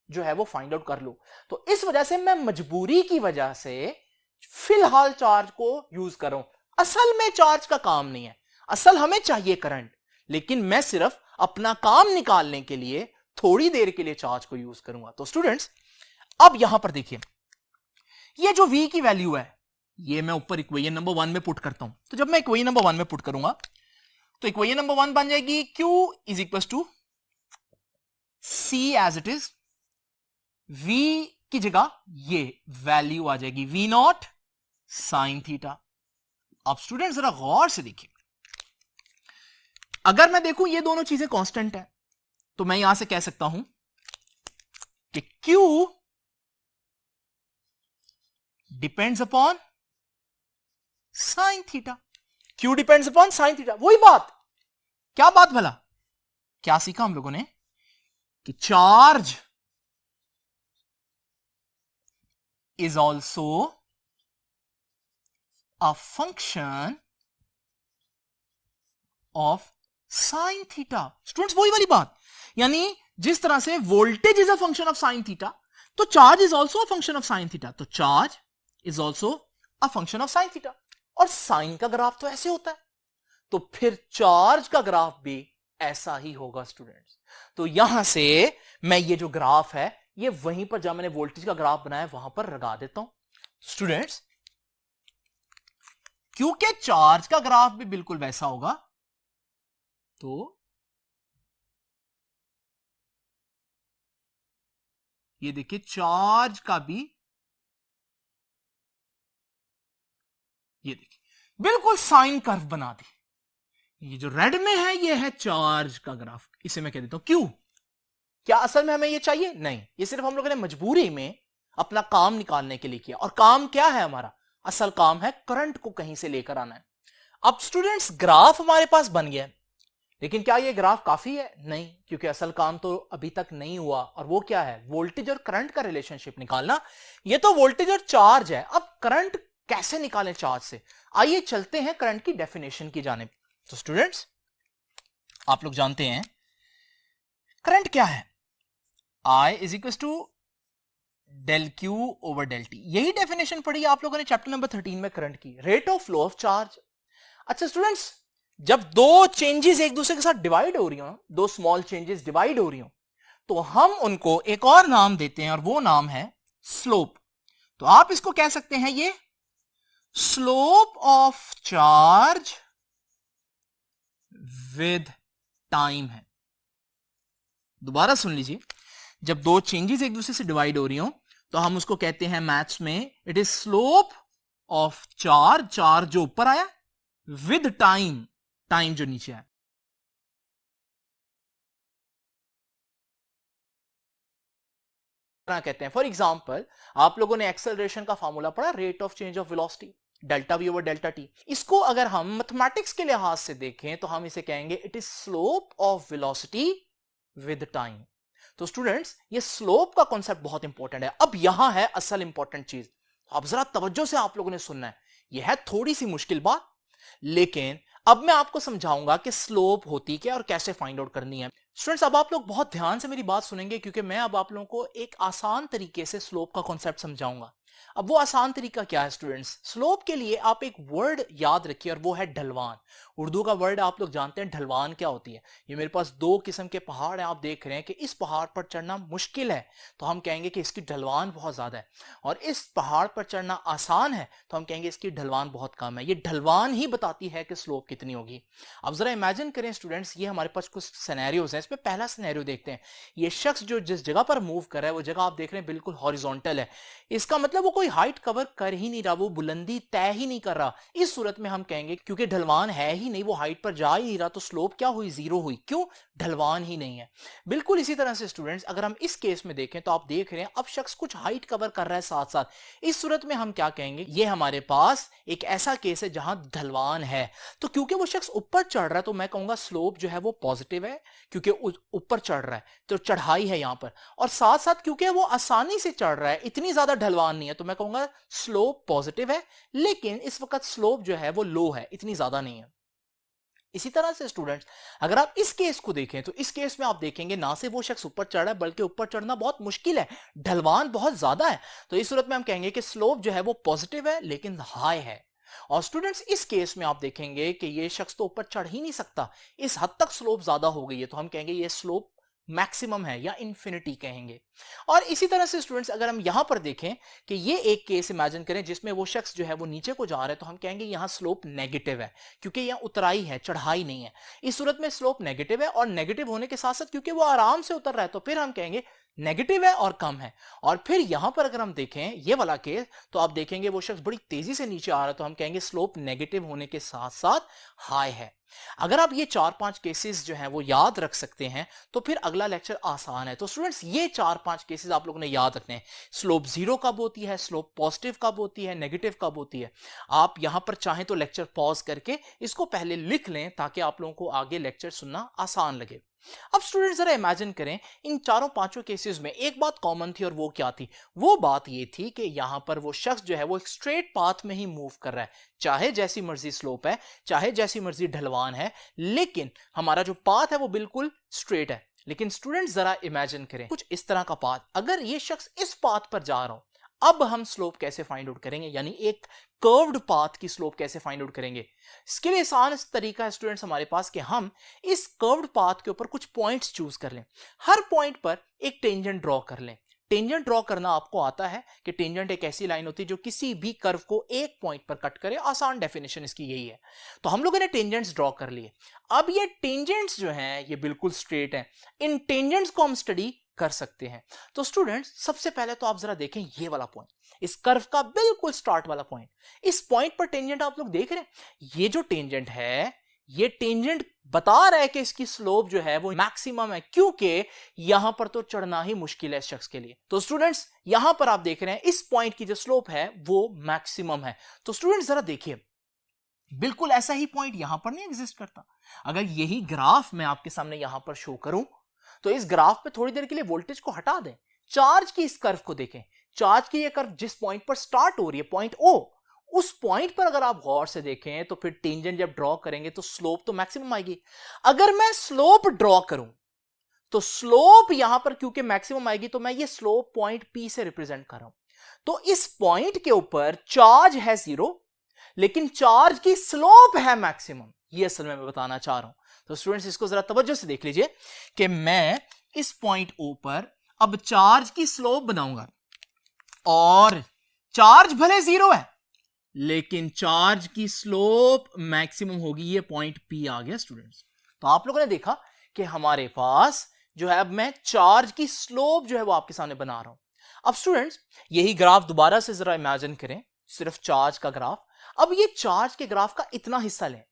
जो है वो फाइंड आउट कर लूं। तो इस वजह से मैं मजबूरी की वजह से फिलहाल चार्ज को यूज कर रहा हूं। असल में चार्ज का काम नहीं है, असल हमें चाहिए करंट, लेकिन मैं सिर्फ अपना काम निकालने के लिए थोड़ी देर के लिए चार्ज को यूज करूंगा। तो स्टूडेंट्स अब यहां पर देखिए, ये जो V की वैल्यू है ये मैं ऊपर इक्वेशन नंबर 1 में पुट करता हूं। तो जब मैं इक्वेशन नंबर 1 में पुट करूंगा तो इक्वेशन नंबर 1 बन जाएगी Q is equal to C as it is. V की जगह ये वैल्यू आ जाएगी V नॉट साइन थीटा। अब स्टूडेंट जरा गौर से देखिए, अगर मैं देखूं ये दोनों चीजें कांस्टेंट है तो मैं यहां से कह सकता हूं कि Q depends upon sine theta. Q depends upon sine theta. वही बात, क्या बात भला, क्या सीखा हम लोगों ने कि charge is also a function of sine theta. Students वही वाली बात, यानी जिस तरह से voltage is a function of sine theta तो charge is also a function of sine theta. तो charge is also a function of sine theta. और साइन का ग्राफ तो ऐसे होता है, तो फिर चार्ज का ग्राफ भी ऐसा ही होगा स्टूडेंट्स। तो यहां से मैं ये जो ग्राफ है ये वहीं पर जहां मैंने वोल्टेज का ग्राफ बनाया वहां पर लगा देता हूं स्टूडेंट्स, क्योंकि चार्ज का ग्राफ भी बिल्कुल वैसा होगा। तो ये देखिए चार्ज का भी, ये देखिए बिल्कुल साइन कर्व बना दी। ये जो रेड में है ये है चार्ज का ग्राफ, इसे मैं कह देता हूं क्यों। क्या असल में हमें ये चाहिए? नहीं, ये सिर्फ हम लोगों ने मजबूरी में अपना काम निकालने के लिए किया। और काम क्या है हमारा? असल काम है करंट को कहीं से लेकर आना है। अब स्टूडेंट्स ग्राफ हमारे पास बन गया, लेकिन क्या ये ग्राफ काफी है? नहीं, क्योंकि असल काम तो अभी तक नहीं हुआ। और वो क्या है? वोल्टेज और करंट का रिलेशनशिप निकालना। ये तो वोल्टेज और चार्ज है, अब करंट कैसे निकालें चार्ज से? आइए चलते हैं करंट की डेफिनेशन की जानिब। तो स्टूडेंट्स आप लोग जानते हैं करंट क्या है? I is equal to del q over del t. यही डेफिनेशन पढ़ी आप लोगों ने चैप्टर नंबर 13 में करंट की, rate of flow of charge. अच्छा स्टूडेंट्स, जब दो चेंजेस एक दूसरे के साथ डिवाइड हो रही हो, दो स्मॉल चेंजेस डिवाइड हो रही हो, तो हम उनको एक और नाम देते हैं और वो नाम है स्लोप। तो आप इसको कह सकते हैं ये slope of charge with time है। दोबारा सुन लीजिए, जब दो चेंजेस एक दूसरे से डिवाइड हो रही हो तो हम उसको कहते हैं मैथ्स में it is slope of charge, charge जो ऊपर आया, विद टाइम, टाइम जो नीचे आया। कहते हैं फॉर एग्जांपल आप लोगों ने एक्सेलरेशन का फॉर्मूला पढ़ा, rate of change of velocity delta we over delta T. इसको अगर हम मैथमेटिक्स के लिहाज से देखें तो हम इसे कहेंगे it is slope of velocity with time. तो स्टूडेंट्स ये स्लोप का कॉन्सेप्ट बहुत इंपॉर्टेंट है। अब यहां है असल इंपॉर्टेंट चीज, अब जरा तवज्जो से आप लोगों ने सुनना है। यह है थोड़ी सी मुश्किल बात, लेकिन अब मैं आपको समझाऊंगा कि स्लोप होती क्या और कैसे फाइंड आउट करनी है। स्टूडेंट्स अब आप लोग बहुत ध्यान से मेरी बात सुनेंगे, क्योंकि मैं अब आप लोगों को एक आसान तरीके से स्लोप का कॉन्सेप्ट समझाऊंगा। अब वो आसान तरीका क्या है स्टूडेंट्स, स्लोप के लिए आप एक वर्ड याद रखिए और वो है ढलवान। उर्दू का वर्ड आप लोग जानते हैं ढलवान क्या होती है। ये मेरे पास दो किस्म के पहाड़ हैं, आप देख रहे हैं कि इस पहाड़ पर चढ़ना मुश्किल है तो हम कहेंगे कि इसकी ढलवान बहुत ज्यादा है, और इस पहाड़ पर चढ़ना आसान है तो हम कहेंगे इसकी ढलवान बहुत कम है। ये ढलवान ही बताती है कि स्लोप कितनी होगी। अब जरा इमेजिन करें स्टूडेंट्स, ये हमारे पास कुछ सिनेरियोज हैं। इसमें पहला सिनेरियो देखते हैं, ये शख्स जो जिस जगह पर मूव कर रहा है वो जगह आप देख रहे हैं बिल्कुल हॉरिजॉन्टल है। इसका मतलब वो कोई हाइट कवर कर ही नहीं रहा, वो बुलंदी तय ही नहीं कर रहा। इस सूरत में हम कहेंगे क्योंकि ढलवान है ही नहीं, वो हाइट पर जा ही नहीं रहा, तो स्लोप क्या हुई, जीरो हुई। क्यों, ढलवान ही नहीं है। बिल्कुल इसी तरह से स्टूडेंट्स अगर हम इस केस में देखें तो आप देख रहे हैं अब शख्स कुछ हाइट कवर कर रहा है साथ साथ, इस सूरत में हम क्या कहेंगे, ये हमारे पास एक ऐसा केस है जहां ढलवान है। तो क्योंकि वो शख्स ऊपर चढ़ रहा है तो मैं कहूंगा स्लोप जो है वो पॉजिटिव है, क्योंकि ऊपर चढ़ रहा है तो चढ़ाई है यहां पर, और साथ साथ क्योंकि वो आसानी से चढ़ रहा है, इतनी ज्यादा ढलवान नहीं है, तो मैं कहूंगा स्लोप पॉजिटिव है। लेकिन इस वक्त स्लोप जो है वो लो है, इतनी ज्यादा नहीं है। इसी तरह से स्टूडेंट्स अगर आप इस केस को देखें तो इस केस में आप देखेंगे ना सिर्फ वो शख्स ऊपर चढ़ रहा है बल्कि ऊपर चढ़ना बहुत मुश्किल है, ढलवान बहुत ज्यादा है। तो इस सूरत में हम कहेंगे कि स्लोप जो है वो पॉजिटिव है लेकिन हाई है। और स्टूडेंट्स इस केस में आप देखेंगे कि ये शख्स तो ऊपर चढ़ ही नहीं सकता, इस हद तक स्लोप ज्यादा हो गई है, तो हम कहेंगे ये स्लोप मैक्सिमम है या इंफिनिटी कहेंगे। और इसी तरह से स्टूडेंट्स अगर हम यहां पर देखें कि ये एक केस इमेजिन करें जिसमें वो शख्स जो है वो नीचे को जा रहा है, तो हम कहेंगे यहां स्लोप नेगेटिव है, क्योंकि यहां उतराई है, चढ़ाई नहीं है। इस सूरत में स्लोप नेगेटिव है, और नेगेटिव होने के साथ साथ क्योंकि वो आराम से उतर रहा है तो फिर हम कहेंगे नेगेटिव है और कम है। और फिर यहां पर अगर हम देखें ये वाला केस तो आप देखेंगे वो शख्स बड़ी तेजी से नीचे आ रहा है, तो हम कहेंगे स्लोप नेगेटिव होने के साथ साथ हाई है। अगर आप ये 4-5 केसेस जो हैं वो याद रख सकते हैं तो फिर अगला लेक्चर आसान है। तो स्टूडेंट्स ये 4-5 केसेस आप लोगों ने याद रखने हैं। स्लोप जीरो कब होती है, स्लोप पॉजिटिव कब होती है, नेगेटिव कब होती है। आप यहां पर चाहें तो लेक्चर पॉज करके इसको पहले लिख लें ताकि आप लोगों को आगे लेक्चर सुनना आसान लगे। अब स्टूडेंट जरा इमेजिन करें इन 4-5 केसेस में एक बात कॉमन थी, और वो क्या थी, वो बात ये थी कि यहां पर वो शख्स जो है वो एक स्ट्रेट पाथ में ही मूव कर रहा है, चाहे जैसी मर्जी स्लोप है, चाहे जैसी मर्जी ढलवान है, लेकिन हमारा जो पाथ है वो बिल्कुल स्ट्रेट है। लेकिन स्टूडेंट जरा इमेजिन करें कुछ इस तरह का पाथ, अगर ये शख्स इस पाथ पर जा रहा हो, अब हम स्लोप कैसे फाइंड आउट करेंगे, यानी एक कर्व्ड पाथ की स्लोप कैसे फाइंड आउट करेंगे। इसके लिए आसान तरीका है स्टूडेंट्स हमारे पास कि हम इस कर्व्ड पाथ के ऊपर कुछ पॉइंट्स चूज कर लें, हर पॉइंट पर एक टेंजेंट ड्रॉ कर लें। टेंजेंट ड्रॉ करना आपको आता है कि टेंजेंट एक ऐसी लाइन होती है जो किसी भी कर्व को एक पॉइंट पर कट करे, आसान डेफिनेशन इसकी यही है। तो हम लोगों ने टेंजेंट्स ड्रॉ कर लिए। अब ये टेंजेंट्स जो हैं ये बिल्कुल स्ट्रेट हैं, इन टेंजेंट्स को हम स्टडी कर सकते हैं। तो स्टूडेंट्स सबसे पहले तो आप जरा देखें ये वाला पॉइंट, इस कर्व का बिल्कुल स्टार्ट वाला पॉइंट, इस पॉइंट पर टेंजेंट आप लोग देख रहे हैं, ये जो टेंजेंट है ये टेंजेंट बता रहा है कि इसकी स्लोप जो है वो मैक्सिमम है, क्योंकि यहां पर तो चढ़ना ही मुश्किल है इस शख्स के लिए। तो स्टूडेंट्स यहां पर आप देख रहे हैं इस पॉइंट की जो स्लोप है वो मैक्सिमम है। तो स्टूडेंट्स जरा देखिए बिल्कुल ऐसा ही पॉइंट यहां पर नहीं एग्जिस्ट करता। अगर यही ग्राफ मैं आपके सामने यहां पर शो करूं तो इस ग्राफ पे थोड़ी देर के लिए वोल्टेज को हटा दें, चार्ज की इस कर्व को देखें, चार्ज की ये कर्व जिस पॉइंट पर स्टार्ट हो रही है पॉइंट ओ, उस पॉइंट पर अगर आप गौर से देखें तो फिर टेंजेंट जब ड्रॉ करेंगे तो स्लोप तो मैक्सिमम आएगी। अगर मैं स्लोप ड्रॉ करूं तो स्लोप यहां पर क्योंकि मैक्सिमम आएगी तो मैं ये स्लोप पॉइंट पी से रिप्रेजेंट कर रहा हूं। तो इस पॉइंट के ऊपर चार्ज है जीरो लेकिन चार्ज की स्लोप है मैक्सिमम, ये असल में मैं बताना चाह रहा हूं। तो स्टूडेंट्स इसको जरा तवज्जो से देख लीजिए कि मैं इस पॉइंट ओ पर अब चार्ज की स्लोप बनाऊंगा, और चार्ज भले जीरो है लेकिन चार्ज की स्लोप मैक्सिमम होगी, ये पॉइंट पी आ गया स्टूडेंट्स। तो आप लोगों ने देखा कि हमारे पास जो है अब मैं चार्ज की स्लोप जो है वो आपके सामने बना रहा हूं। अब स्टूडेंट्स यही ग्राफ दोबारा से जरा इमेजिन करें, सिर्फ चार्ज का ग्राफ। अब ये चार्ज के ग्राफ का इतना हिस्सा लें,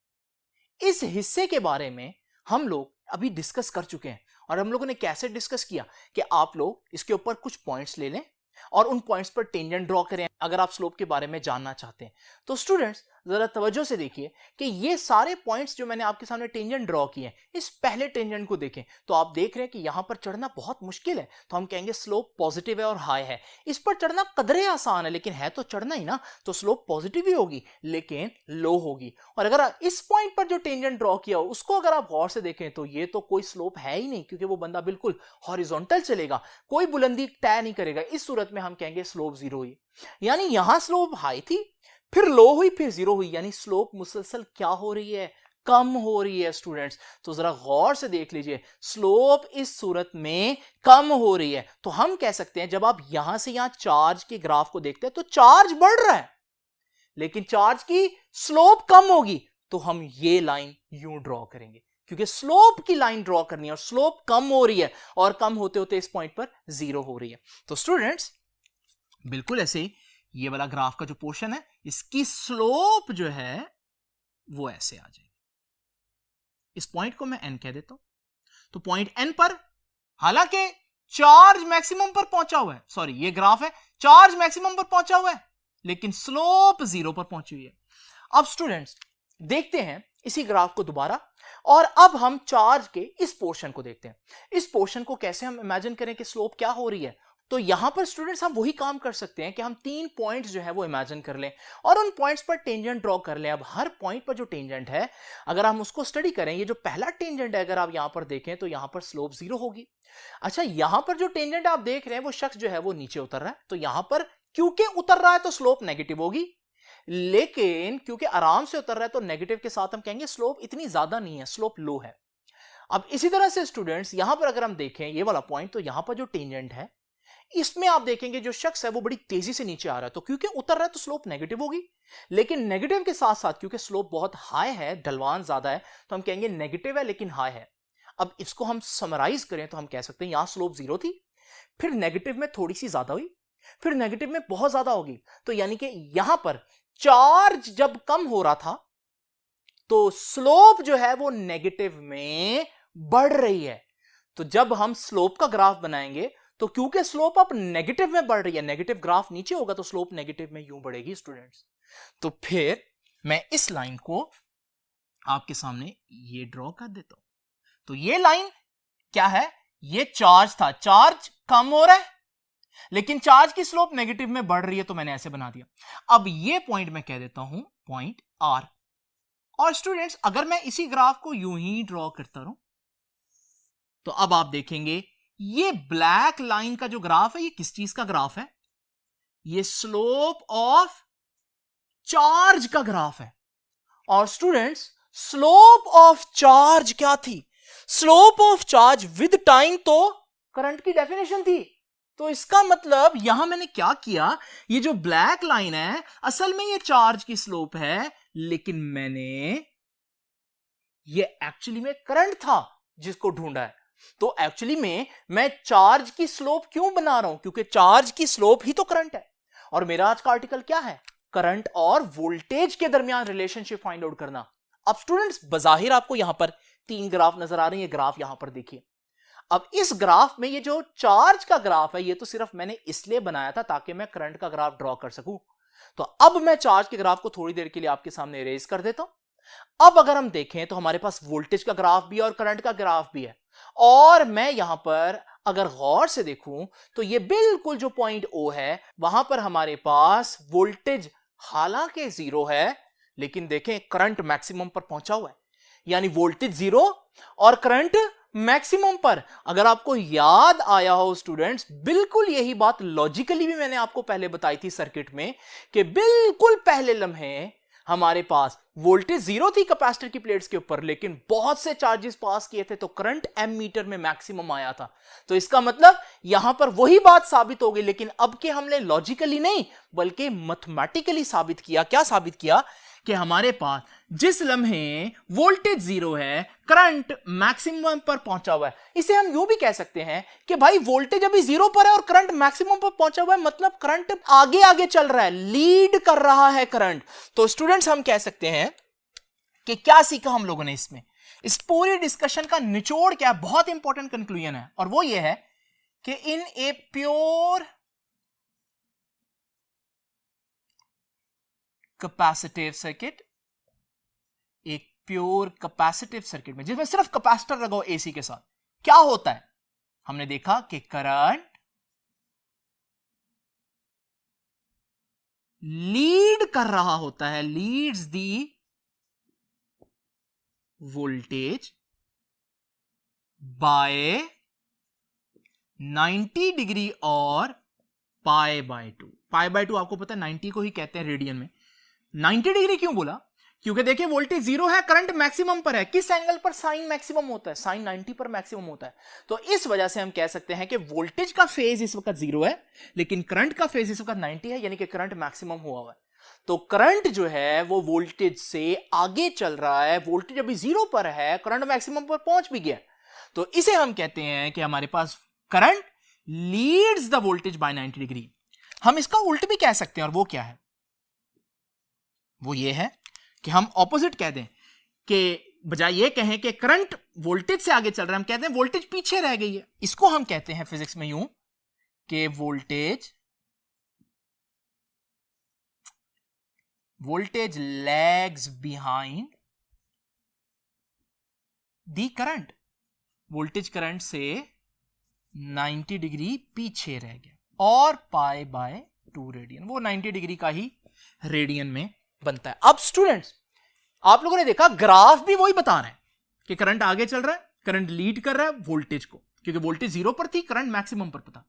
इस हिस्से के बारे में हम लोग अभी डिस्कस कर चुके हैं, और हम लोगों ने कैसे डिस्कस किया कि आप लोग इसके ऊपर कुछ पॉइंट्स ले लें और उन पॉइंट्स पर टेंजेंट ड्रॉ करें अगर आप स्लोप के बारे में जानना चाहते हैं। तो स्टूडेंट्स जरा तवज्जो से देखिए कि ये सारे पॉइंट्स जो मैंने आपके सामने टेंजेंट ड्रॉ किए हैं, इस पहले टेंजेंट को देखें तो आप देख रहे हैं कि यहां पर चढ़ना बहुत मुश्किल है, तो हम कहेंगे स्लोप पॉजिटिव है और हाई है। इस पर चढ़ना कदरे आसान है लेकिन है तो चढ़ना ही ना, तो स्लोप पॉजिटिव ही होगी लेकिन लो होगी। और अगर इस पॉइंट पर जो टेंजेंट ड्रॉ किया हो उसको अगर आप गौर से देखें तो ये तो कोई स्लोप है ही नहीं, क्योंकि वो बंदा बिल्कुल हॉरिजॉन्टल चलेगा, कोई बुलंदी तय नहीं करेगा। इस सूरत में हम कहेंगे स्लोप जीरो ही। यानी यहां स्लोप हाई थी, फिर लो हुई, फिर जीरो हुई, यानी स्लोप मुसलसल क्या हो रही है, कम हो रही है स्टूडेंट्स। तो जरा गौर से देख लीजिए, स्लोप इस सूरत में कम हो रही है। तो हम कह सकते हैं जब आप यहां से यहां चार्ज के ग्राफ को देखते हैं तो चार्ज बढ़ रहा है, लेकिन चार्ज की स्लोप कम होगी, तो हम ये लाइन यूं ड्रॉ करेंगे, क्योंकि स्लोप की लाइन ड्रॉ करनी है और स्लोप कम हो रही है, और कम होते होते इस पॉइंट पर जीरो हो रही है। तो स्टूडेंट्स बिल्कुल ऐसे ही ये वाला ग्राफ का जो पोर्शन है, इसकी स्लोप जो है वो ऐसे आ जाएगी। इस पॉइंट को मैं एन कह देता हूं। तो पॉइंट एन पर हालांकि चार्ज मैक्सिमम पर पहुंचा हुआ है, सॉरी ये ग्राफ है, चार्ज मैक्सिमम पर पहुंचा हुआ है, लेकिन स्लोप जीरो पर पहुंची हुई है। अब स्टूडेंट्स देखते हैं इसी ग्राफ को दोबारा, और अब हम चार्ज के इस पोर्शन को देखते हैं। इस पोर्शन को कैसे हम इमेजिन करें कि स्लोप क्या हो रही है। तो यहां पर स्टूडेंट्स हम वही काम कर सकते हैं कि हम 3 पॉइंट्स जो है वो इमेजिन कर लें और उन पॉइंट्स पर टेंजेंट ड्रॉ कर लें। अब हर पॉइंट पर जो टेंजेंट है, अगर हम उसको स्टडी करें, ये जो पहला टेंजेंट है अगर आप यहां पर देखें तो यहां पर स्लोप जीरो होगी। अच्छा, यहां पर जो टेंजेंट आप देख रहे हैं वो शख्स जो है वो नीचे उतर रहा है, तो यहां पर क्योंकि उतर रहा है तो स्लोप नेगेटिव होगी, लेकिन क्योंकि आराम से उतर रहा है तो नेगेटिव के साथ हम कहेंगे स्लोप इतनी ज्यादा नहीं है, स्लोप लो है। अब इसी तरह से स्टूडेंट्स यहां पर अगर हम देखें ये वाला पॉइंट, तो यहां पर जो टेंजेंट है इसमें आप देखेंगे जो शख्स है वो बड़ी तेजी से नीचे आ रहा है, तो क्योंकि उतर रहा है तो स्लोप नेगेटिव होगी, लेकिन नेगेटिव के साथ साथ क्योंकि स्लोप बहुत हाई है, ढलवान ज्यादा है, तो हम कहेंगे नेगेटिव है लेकिन हाई है। अब इसको हम समराइज करें तो हम कह सकते हैं यहां स्लोप जीरो थी, फिर नेगेटिव में थोड़ी सी ज्यादा हुई, फिर नेगेटिव में बहुत ज्यादा होगी, तो यानी कि यहां पर चार्ज जब कम हो रहा था तो स्लोप जो है वो नेगेटिव में बढ़ रही है। तो जब हम स्लोप का ग्राफ बनाएंगे तो क्योंकि स्लोप अब नेगेटिव में बढ़ रही है, नेगेटिव ग्राफ नीचे होगा तो स्लोप नेगेटिव में यूं बढ़ेगी स्टूडेंट्स। तो फिर मैं इस लाइन को आपके सामने ये ड्रॉ कर देता हूं। तो ये लाइन क्या है, ये चार्ज था, चार्ज कम हो रहा है लेकिन चार्ज की स्लोप नेगेटिव में बढ़ रही है, तो मैंने ऐसे बना दिया। अब ये पॉइंट मैं कह देता हूं पॉइंट आर। और स्टूडेंट्स अगर मैं इसी ग्राफ को यूं ही ड्रॉ करता रहूं तो अब आप देखेंगे ये ब्लैक लाइन का जो ग्राफ है ये किस चीज का ग्राफ है, ये स्लोप ऑफ चार्ज का ग्राफ है। और स्टूडेंट्स स्लोप ऑफ चार्ज क्या थी, slope of charge with time तो करंट की डेफिनेशन थी। तो इसका मतलब यहां मैंने क्या किया, ये जो ब्लैक लाइन है असल में ये चार्ज की स्लोप है, लेकिन मैंने ये एक्चुअली में करंट था जिसको ढूंढा है। तो एक्चुअली में मैं चार्ज की स्लोप क्यों बना रहा हूं, क्योंकि चार्ज की स्लोप ही तो करंट है। और मेरा आज का आर्टिकल क्या है, करंट और वोल्टेज के दरमियान रिलेशनशिप फाइंड आउट करना। अब स्टूडेंट्स बजाहिर आपको यहां पर 3 ग्राफ नजर आ रहे हैं, ये ग्राफ यहां पर देखिए। अब इस ग्राफ में ये जो चार्ज का ग्राफ है ये तो सिर्फ मैंने इसलिए बनाया था ताकि मैं करंट का ग्राफ ड्रॉ कर सकूं। तो अब मैं चार्ज के ग्राफ को थोड़ी देर के लिए आपके सामने इरेज कर देता हूं। अब अगर हम देखें तो हमारे पास वोल्टेज का ग्राफ भी है और करंट का ग्राफ भी है, और मैं यहां पर अगर गौर से देखूं तो ये बिल्कुल जो पॉइंट ओ है वहां पर हमारे पास वोल्टेज हालांकि जीरो है, लेकिन देखें करंट मैक्सिमम पर पहुंचा हुआ है, यानी वोल्टेज जीरो और करंट मैक्सिमम पर। अगर आपको याद आया हो स्टूडेंट्स, बिल्कुल यही बात लॉजिकली भी मैंने आपको पहले बताई थी सर्किट में, कि बिल्कुल पहले लम्हे हमारे पास वोल्टेज जीरो थी कैपेसिटर की प्लेट्स के ऊपर, लेकिन बहुत से चार्जेस पास किए थे तो करंट एम मीटर में मैक्सिमम आया था। तो इसका मतलब यहां पर वही बात साबित हो गई, लेकिन अब के हमने लॉजिकली नहीं बल्कि मैथमेटिकली साबित किया। क्या साबित किया कि हमारे पास जिस लम्हे वोल्टेज जीरो है करंट मैक्सिमम पर पहुंचा हुआ है, इसे हम यूं भी कह सकते हैं कि भाई वोल्टेज अभी जीरो पर है और करंट मैक्सिमम पर पहुंचा हुआ है, मतलब करंट आगे आगे चल रहा है, लीड कर रहा है करंट। तो स्टूडेंट्स हम कह सकते हैं कि क्या सीखा हम लोगों ने इसमें, इस पूरी डिस्कशन का निचोड़ क्या है, बहुत इंपॉर्टेंट कंक्लूजन है, और वो ये है कि इन ए प्योर कैपेसिटिव सर्किट, एक प्योर कैपेसिटिव सर्किट में जिसमें सिर्फ कैपेसिटर लगाओ एसी के साथ, क्या होता है, हमने देखा कि करंट लीड कर रहा होता है, leads the voltage by 90 degree और पाई बाय 2। पाई बाय 2 आपको पता है 90 को ही कहते हैं रेडियन में। 90 डिग्री क्यों बोला? क्योंकि देखिए वोल्टेज 0 है, करंट मैक्सिमम पर है। किस एंगल पर साइन मैक्सिमम होता है? साइन 90 पर मैक्सिमम होता है। तो इस वजह से हम कह सकते हैं कि वोल्टेज का फेज इस वक्त 0 है, लेकिन करंट का फेज इस वक्त 90 है, यानी कि करंट मैक्सिमम हुआ है। तो करंट जो है वो वोल्टेज से आगे चल रहा है, वोल्टेज अभी 0 पर है, करंट मैक्सिमम पर पहुंच भी गया। तो इसे हम कहते हैं कि हमारे पास current leads the voltage by 90 degree. हम इसका उल्ट भी कह सकते हैं, और वो क्या है? वो ये है कि हम ऑपोजिट कह दें, कि बजाय ये कहें कि करंट वोल्टेज से आगे चल रहा है, हम कहते हैं वोल्टेज पीछे रह गई है। इसको हम कहते हैं फिजिक्स में यूं कि voltage lags behind the current. Voltage current से 90 डिग्री पीछे रह गया, और पाई बाय 2 रेडियन, वो 90 डिग्री का ही रेडियन में बनता है। अब स्टूडेंट्स, आप लोगों ने देखा ग्राफ भी वही बता रहा है कि करंट आगे चल रहा है, करंट लीड कर रहा है वोल्टेज को, क्योंकि वोल्टेज 0 पर थी, करंट मैक्सिमम पर पता।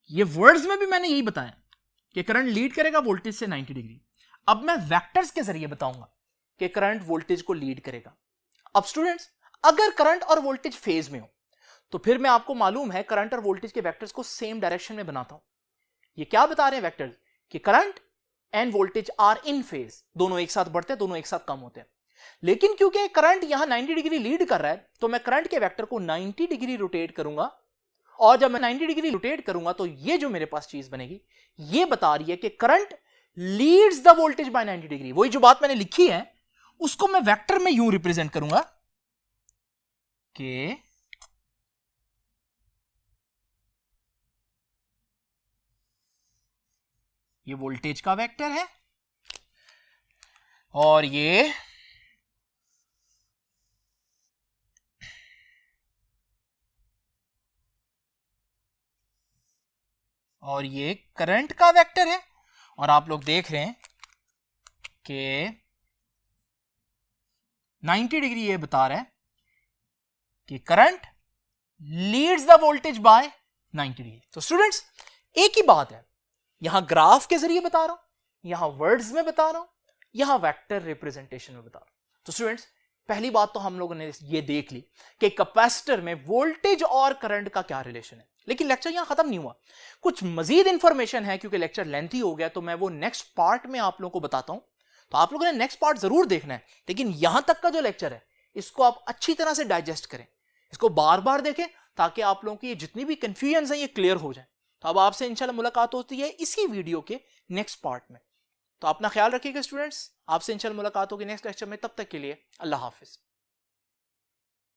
ये वर्ड्स में भी मैंने यही बताया कि करंट लीड करेगा वोल्टेज से 90 डिग्री। अब मैं वेक्टर्स के जरिए बताऊंगा कि करंट वोल्टेज को लीड करेगा। अब स्टूडेंट्स, अगर करंट और वोल्टेज फेज में हो तो फिर मैं आपको मालूम है करंट और वोल्टेज के वेक्टर्स को सेम डायरेक्शन में बनाता हूं। ये क्या बता रहे हैं वेक्टर्स? कि current and voltage are in phase, दोनों एक साथ बढ़ते हैं, दोनों एक साथ कम होते हैं। लेकिन क्योंकि करंट यहां 90 डिग्री लीड कर रहा है, तो मैं करंट के वेक्टर को 90 डिग्री रोटेट करूंगा, और जब मैं 90 डिग्री रोटेट करूंगा तो ये जो मेरे पास चीज बनेगी, ये बता रही है कि current leads the voltage by 90 degree. वही जो बात मैंने लिखी है उसको मैं वेक्टर में यूं रिप्रेजेंट करूंगा कि ये वोल्टेज का वेक्टर है, और ये करंट का वेक्टर है। और आप लोग देख रहे हैं कि 90 डिग्री ये बता रहा है कि current leads the voltage by 90 degree. तो स्टूडेंट्स, एक ही बात है, यहां ग्राफ के जरिए बता रहा हूं, यहां वर्ड्स में बता रहा हूं, यहां वेक्टर रिप्रेजेंटेशन में बता रहा हूं। तो स्टूडेंट्स, पहली बात तो हम लोगों ने ये देख ली कि कैपेसिटर में वोल्टेज और करंट का क्या रिलेशन है। लेकिन लेक्चर यहां खत्म नहीं हुआ, कुछ मजीद इंफॉर्मेशन है। क्योंकि लेक्चर लेंथी हो गया तो मैं वो नेक्स्ट पार्ट में आप लोगों को बताता हूं, तो आप लोगों ने नेक्स्ट पार्ट जरूर देखना है। लेकिन यहां तक का जो लेक्चर है इसको आप अच्छी तरह से डाइजेस्ट करें, इसको बार बार देखें, ताकि आप लोगों की जितनी भी कंफ्यूजन है ये क्लियर हो जाए। तो अब आपसे इंशाल्लाह मुलाकात होती है इसी वीडियो के नेक्स्ट पार्ट में। तो अपना ख्याल रखिएगा स्टूडेंट्स, आपसे इंशाल्लाह मुलाकात होगी नेक्स्ट लेक्चर में। तब तक के लिए अल्लाह हाफिज।